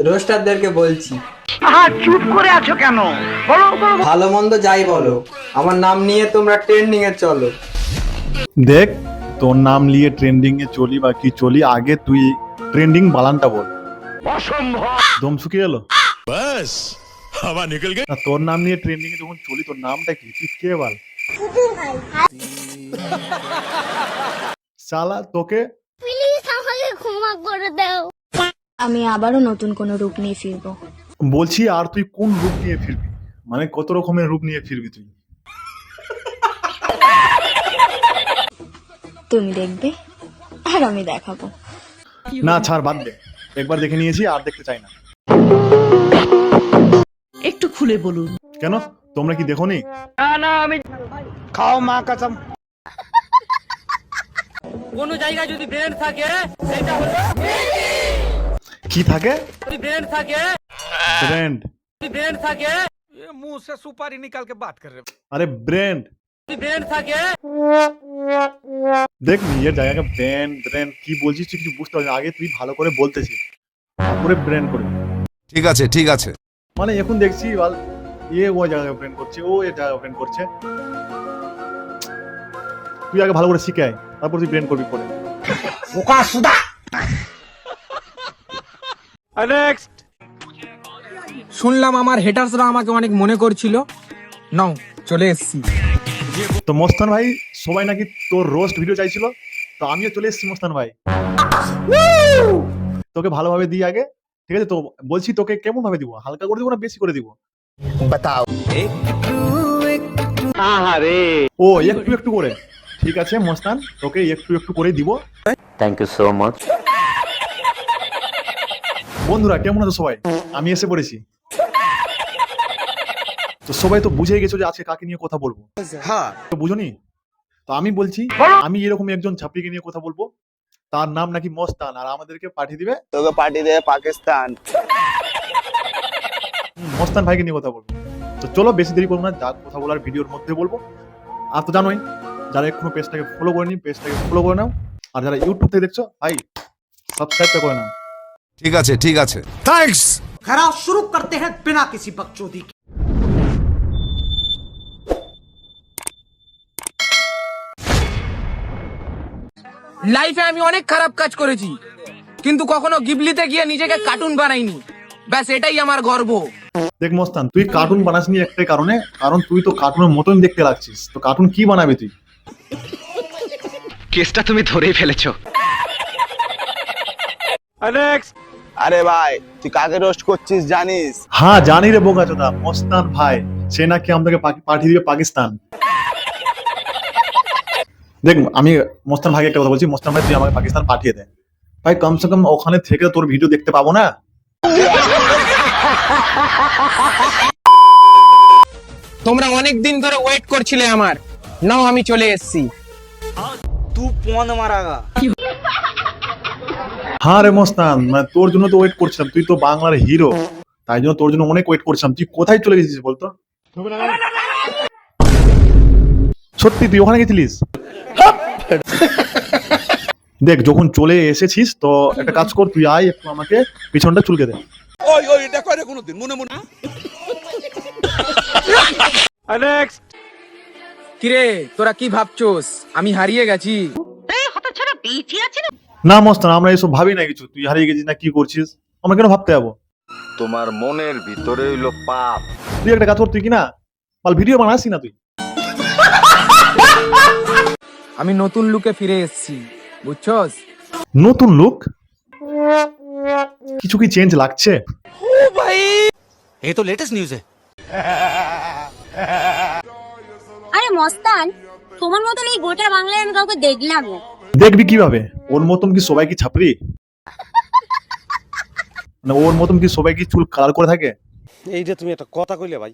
রোস্টারদেরকে বলছি, চুপ করে আছো কেন? বলো বলো। ভালো মন্দ যাই বলো, আমার নাম নিয়ে তোমরা ট্রেন্ডিং এ চলো। দেখ, তোর নাম নিয়ে ট্রেন্ডিং এ চলি বা কি চলি, আগে তুই ট্রেন্ডিং বালানটা বল। অসম্ভব। দম শুকিয়ে গেল। बस हवा निकल गई। না, তোর নাম নিয়ে ট্রেন্ডিং এ যখন চলি, তোর নামটা কি? তুই কে বল? শালা তোকে প্লিজ আমাকে ক্ষমা করে দাও। আমি আবারও নতুন কোনো রূপ নিয়ে ফিরবো। বলছি, আর তুই কোন রূপ নিয়ে ফিরবি? মানে কত রকমের রূপ নিয়ে ফিরবি তুই? তুমি দেখবে আর আমি দেখাবো। না ছাড়, বাদ দে। একবার দেখে নিয়েছি, আর দেখতে চাই না। একটু খুলে বলুন। কেন, তোমরা কি দেখোনি? না না, আমি খাও মা কসম। কোন জায়গায় যদি ব্রেন থাকে সেটা হলো কি থাকে? যদি ব্রেন থাকে, ব্র্যান্ড। যদি ব্রেন থাকে, ये मुंह से सुपारी निकाल के बात कर रहे हो। আরে ব্র্যান্ড। যদি ব্রেন থাকে, দেখ, নিজের জায়গাকে ব্র্যান্ড ব্র্যান্ড কি বলছিস তুই কিছু বুঝতে পারছিস না। আগে তুই ভালো করে বলতেছিস, তারপরে ব্র্যান্ড করবি। ठीक আছে ঠিক আছে। মানে এখন দেখছি বল, ও জায়গায় ব্র্যান্ড করছে, ও এ জায়গায় ব্র্যান্ড করছে। তুই আগে ভালো করে শিখে আয়, তারপর তুই ব্র্যান্ড করবি পরে। বোকা সুদা। নেক্সট। শুনলাম আমার হেটার্সরা আমাকে অনেক মনে করছিল। নাও চলে এসেছি। তো মস্তান ভাই, সবাই নাকি তোর রোস্ট ভিডিও চাইছিল, তো আমিও চলে এসেছি মস্তান ভাই। তোকে ভালোভাবে দিই আগে, ঠিক আছে? তো বলছি, তোকে কেমন ভাবে দিব? হালকা করে দিব না বেশি করে দিব? বাতাও। আহারে। ও, একটু একটু করে। ঠিক আছে মস্তান, তোকে একটু একটু করে দিব। Thank you so much. বন্ধুরা কেমন আছো সবাই? আমি এসে পড়েছি। তো সবাই তো বুঝে গেছো যে আজকে কাকে নিয়ে কথা বলবো। হ্যাঁ, তো বুঝোনি? তো আমি বলছি, আমি এরকম একজন ছাত্রীকে নিয়ে কথা বলবো, তার নাম নাকি মস্তান, আর আমাদেরকে পাঠিয়ে দিবে, তোকে পার্টি দেবে পাকিস্তান। মস্তান ভাইকে নিয়ে কথা বলবো। তো চলো বেশি দেরি করবো না, যা কথা বলার ভিডিওর মধ্যে বলবো। আর তো জানোই, যারা এখনো পেজটাকে ফলো করেনি, পেজটাকে ফলো করে নাও। আর যারা ইউটিউব থেকে দেখছো, ভাই সাবস্ক্রাইবটা করে নাও। ঠিক আছে ঠিক আছে। থ্যাঙ্কস। खराब शुरू करते हैं बिना किसी बकचोदी के। লাইফে আমি অনেক খারাপ কাজ করেছি, কিন্তু কখনো গিবলিতে গিয়ে নিজেকে কার্টুন বানাইনি। ব্যাস এটাই আমার গর্ব। দেখ মস্তান, তুই কার্টুন বানাসনি একটাই কারণে, কারণ তুই তো কার্টুনের মতন দেখতে লাগছিস। তো কার্টুন কি বানাবি তুই? কেসটা তুমি ধরেই ফেলেছো। নেক্সট। আরে ভাই, তুই কাকে রোস্ট করছিস জানিস? হ্যাঁ জানি রে বোকাচোদা, মস্তান ভাই। সে নাকি আমাদেরকে পাঠিয়ে দিবে পাকিস্তান। দেখ, আমি মস্তান ভাইকে একটা কথা বলছি, মস্তান ভাই তুই আমাকে পাকিস্তান পাঠিয়ে দে ভাই, কমসে কম ওখানে থেকে তোর ভিডিও দেখতে পাবো না? তোমরা অনেক দিন ধরে ওয়েট করছিলে আমার, নাও আমি চলে এসেছি। তুই পন মারাগা। হ্যাঁ রে মস্তান, মানে তোর জন্য তো ওয়েট করছিলাম। তুই তো বাংলার হিরো, তাই জন্য তোর জন্য অনেক ওয়েট করছিলাম। তুই কোথায় চলে গেছিস বলতো? সত্যি তুই ওখানে গেছিলিস? দেখ, যখন চলে এসেছিস তো একটা কাজ কর, তুই আয় একটু আমাকে পিছনটা চুলকে দে। ओए ओए देखो रे कोनोदिन মনে মনে। নেক্সট। কিরে তোরা কি ভাবছোস আমি হারিয়ে গেছি? না মস্তান, আমরা এসব ভাবি না কিছু। তুই হারিয়ে গেছিস না কি করছিস, আমরা কেন ভাবতে যাবো? তোমার মনের ভিতরে হইলো পাপ। তুই একটা কাজ কর, তুই কি না পাল ভিডিও বানাসি না তুই? আমি নতুন লুকে ফিরে এসেছি, বুঝছস? নতুন লুক? কিছু কি চেঞ্জ লাগছে? ये तो लेटेस्ट न्यूज़ है। আরে মস্তান, তোমার মতন এই গোটা বাংলায় আমি কাউকে দেখলাম না। দেখবি কিভাবে? ওর মতন কি সবাই কি ছাপরি? মানে ওর মতন কি সবাই কি চুল কালার করে থাকে? এইটা তুমি একটা কথা কইলে ভাই।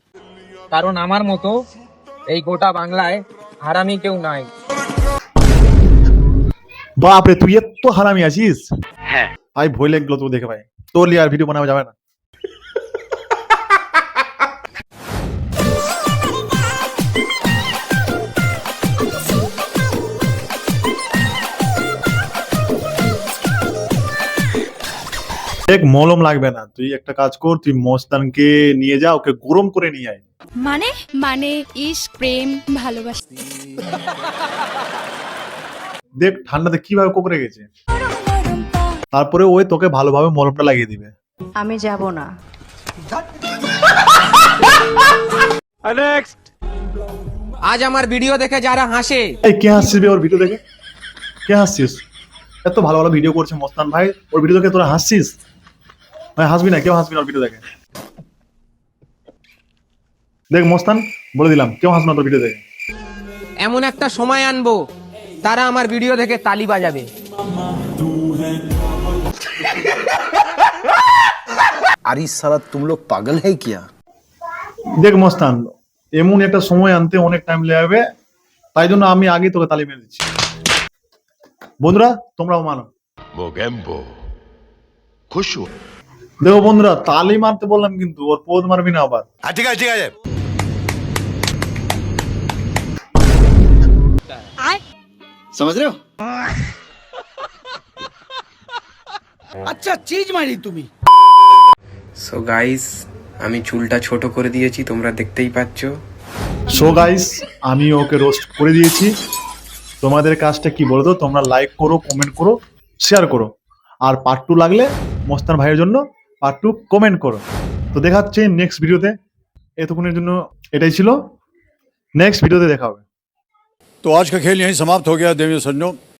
কারণ আমার মতো এই গোটা বাংলায় হারামি কেউ নাই। বাপরে, তুই এত হারামি আছিস? হ্যাঁ ভাই, ভয় লাগলো তো দেখে ভাই। তোর লিয়ে আর ভিডিও বানানো যাবে না। এক মলম লাগবে না, তুই একটা কাজ কর, তুই মস্তানকে নিয়ে যা, ওকে গরম করে নিয়ে আয়। মানে মানে ইশক, প্রেম, ভালোবাসা। দেখ ঠান্ডাতে কিভাবে কোকড়ে গেছে, তারপরে ওই তোকে ভালোভাবে মলমটা লাগিয়ে দিবে। আমি যাব না। আজ আমার ভিডিও দেখে যারা হাসে, এই কে হাসছিস বে ওর ভিডিও দেখে? কে হাসছিস? এত ভালো ভালো ভিডিও করছে মস্তান ভাই, ওর ভিডিও দেখে তোরা হাসছিস? ভাই হাসবি না, কেউ হাসবি না ওর ভিডিও দেখে। দেখ মস্তান, বলে দিলাম কেউ হাসবে না তোর ভিডিও দেখে। এমন একটা সময় আনবো তারা আমার ভিডিও দেখে তালি বাজাবে। अरे साला तुम लोग पागल है क्या? দেখ মস্তান, এমন একটা সময় আনতে অনেক টাইম লাগবে, তাই জন্য আমি আগে তোকে তালি মেরে দিচ্ছি। বন্ধুরা তোমরাও মানো। খুশ দেখো বন্ধুরা, তালি মারতে বললাম কিন্তু ওর পোদ মারবি না আবার। ঠিক আছে ঠিক আছে। समझ रहे हो? अच्छा चीज मारी तुम्ही। সো গাইস, আমি চুলটা ছোট করে দিয়েছি, তোমরা দেখতেই পাচ্ছ। সো গাইস, আমি ওকে রোস্ট করে দিয়েছি। তোমাদের কাজটা কি বলো তো, তোমরা লাইক করো, কমেন্ট করো, শেয়ার করো, আর পার্ট 2 লাগলে মস্তান ভাইয়ের জন্য পার্ট 2 কমেন্ট করো। তো দেখা হচ্ছে নেক্সট ভিডিওতে। এতক্ষণের জন্য এটাই ছিল, নেক্সট ভিডিওতে দেখা হবে। तो आज का खेल यहीं समाप्त हो गया देवियों सज्जनों।